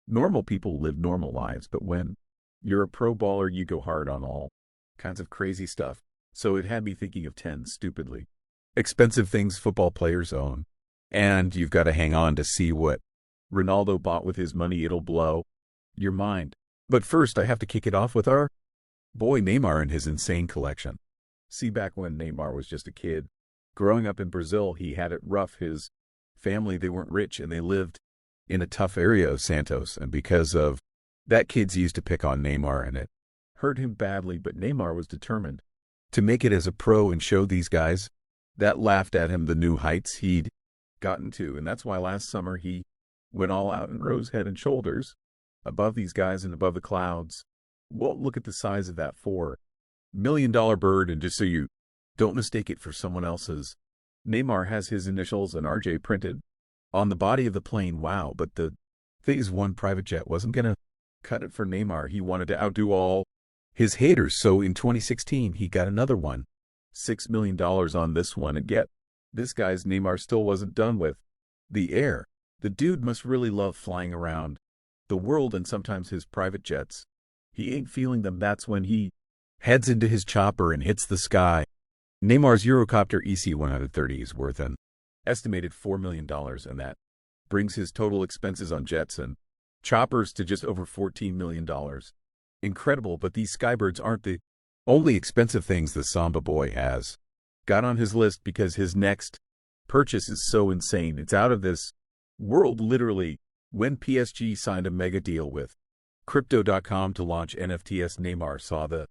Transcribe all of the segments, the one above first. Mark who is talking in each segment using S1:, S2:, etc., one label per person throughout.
S1: Normal people live normal lives, but when you're a pro baller, you go hard on all kinds of crazy stuff. So it had me thinking of 10 stupidly expensive things football players own. And you've got to hang on to see what Ronaldo bought with his money. It'll blow your mind. But first, I have to kick it off with our boy Neymar and his insane collection. See, back when Neymar was just a kid, growing up in Brazil, he had it rough. His family, they weren't rich, and they lived in a tough area of Santos. And because of that, kids used to pick on Neymar, and it hurt him badly. But Neymar was determined to make it as a pro and show these guys that laughed at him the new heights he'd gotten to. And that's why last summer he went all out and rose head and shoulders above these guys and above the clouds. Well, look at the size of that $4 million bird, and just so you don't mistake it for someone else's, Neymar has his initials and RJ printed on the body of the plane. Wow, but the Phase 1 private jet wasn't going to cut it for Neymar. He wanted to outdo all his haters, so in 2016 he got another one, $6 million on this one. And yet, this guy's Neymar still wasn't done with the air. The dude must really love flying around the world, and sometimes his private jets, he ain't feeling them. That's when he heads into his chopper and hits the sky. Neymar's Eurocopter EC-130 is worth an estimated $4 million, and that brings his total expenses on jets and choppers to just over $14 million. Incredible, but these skybirds aren't the only expensive things the Samba boy has got on his list, because his next purchase is so insane. It's out of this world, literally. When PSG signed a mega deal with Crypto.com to launch NFTs, Neymar saw the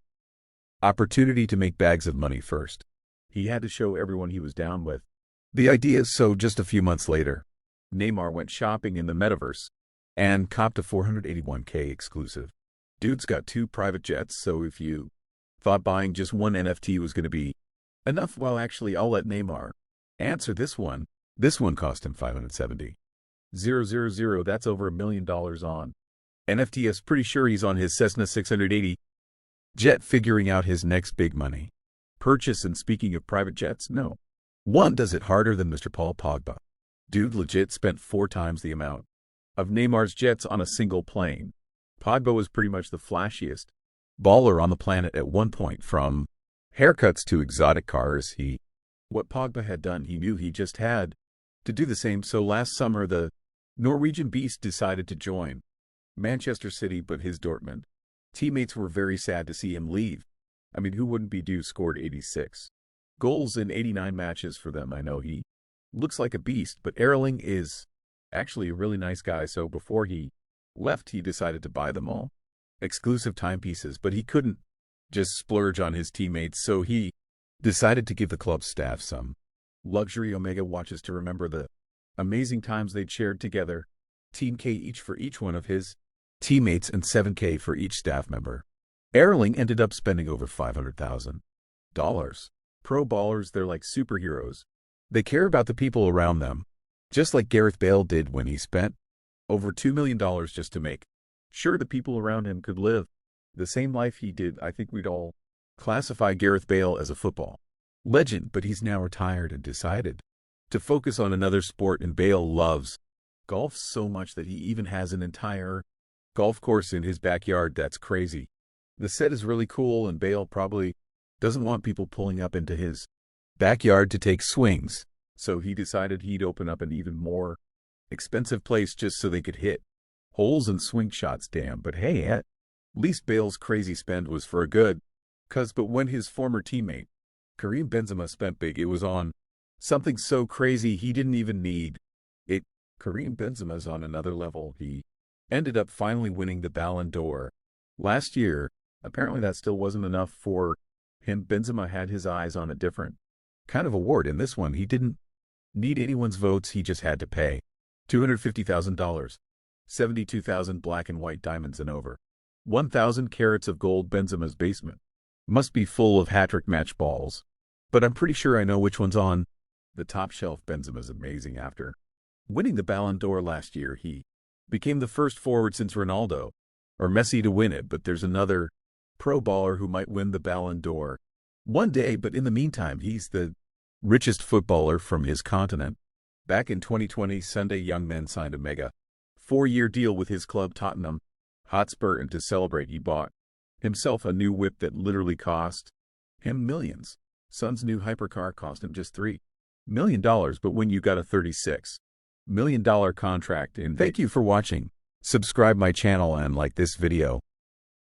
S1: opportunity to make bags of money first. He had to show everyone he was down with the idea, so just a few months later, Neymar went shopping in the metaverse and copped a $481K exclusive. Dude's got 2 private jets, so if you thought buying just one NFT was going to be enough, well, actually, I'll let Neymar answer this one. This one cost him $570,000. That's over $1 million on NFTs. Pretty sure he's on his Cessna 680 jet figuring out his next big money purchase. And speaking of private jets, no one does it harder than Mr. Paul Pogba. Dude legit spent 4 times the amount of Neymar's jets on a single plane. Pogba was pretty much the flashiest baller on the planet at one point. From haircuts to exotic cars, what Pogba had done, he knew he just had to do the same. So last summer, the Norwegian beast decided to join Manchester City, but his Dortmund teammates were very sad to see him leave. I mean, who wouldn't be? Dude scored 86 goals in 89 matches for them. I know he looks like a beast, but Erling is actually a really nice guy. So before he left, he decided to buy them all exclusive timepieces, but he couldn't just splurge on his teammates, so he decided to give the club staff some luxury Omega watches to remember the amazing times they'd shared together. $10K each for each one of his teammates and $7K for each staff member. Erling ended up spending over $500,000. Pro ballers, they're like superheroes. They care about the people around them, just like Gareth Bale did when he spent over $2 million just to make sure the people around him could live the same life he did. I think we'd all classify Gareth Bale as a football legend, but he's now retired and decided to focus on another sport. And Bale loves golf so much that he even has an entire golf course in his backyard. That's crazy. The set is really cool, and Bale probably doesn't want people pulling up into his backyard to take swings, so he decided he'd open up an even more expensive place just so they could hit holes and swing shots. Damn, but hey, at least Bale's crazy spend was for a good cause. But when his former teammate Karim Benzema spent big, it was on something so crazy he didn't even need it. Karim Benzema's on another level. He ended up finally winning the Ballon d'Or last year. Apparently that still wasn't enough for him. Benzema had his eyes on a different kind of award. In this one, he didn't need anyone's votes. He just had to pay $250,000, 72,000 black and white diamonds, and over 1,000 carats of gold. Benzema's basement must be full of hat-trick match balls, but I'm pretty sure I know which one's on the top shelf. Benzema's amazing. After winning the Ballon d'Or last year, he became the first forward since Ronaldo or Messi to win it. But there's another pro baller who might win the Ballon d'Or one day, but in the meantime, he's the richest footballer from his continent. Back in 2020, Sunday, young men signed a mega 4-year deal with his club Tottenham Hotspur, and to celebrate he bought himself a new whip that literally cost him millions. Son's new hypercar cost him just $3 million, but when you got a $36 million contract in... Thank you for watching. Subscribe my channel and like this video.